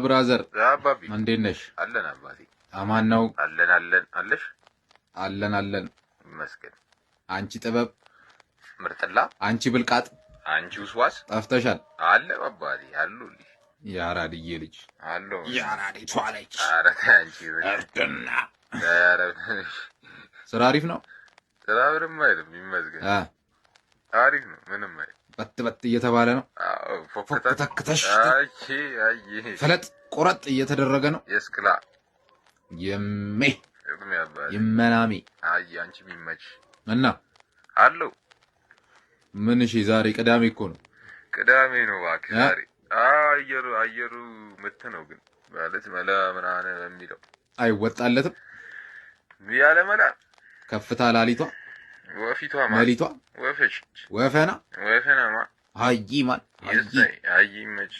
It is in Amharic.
ብራዘር አባቢ እንዴት ነሽ? አለን አባቴ። አማን ነው? አለን አለን አለሽ? አለን ይመስገን። አንቺ ጥበብ፣ ምርጥላ፣ አንቺ ብልቃጥ፣ አንቺ ውስዋስ ጠፍተሻል። አለ አባቴ አሉልሽ። የአራድዬ ልጅ አሎ የአራዲቷ ልጅ። ኧረ አንቺ እርድና ኧረ ስራ አሪፍ ነው? ስራ ምንም አይልም ይመስገን። አሪፍ ነው ምንም አይልም። በት እየተባለ ነው። አዎ ፎክተክተሽ አይ ፈለጥ ቆረጥ እየተደረገ ነው። የስክላ ይመናሚ አይ አንቺ የሚመች እና አሎ ምን? እሺ ዛሬ ቅዳሜ እኮ ነው። ቅዳሜ ነው እባክህ ዛሬ። አየሩ ምት ነው ግን ማለት መላ ምናምን የሚለው አይወጣለትም። ያለ መላ ከፍታ ላሊቷ ወፊቷ ማሊቷ ወፈች ወፈናማ ወፈናማ አይ ማን አይ መች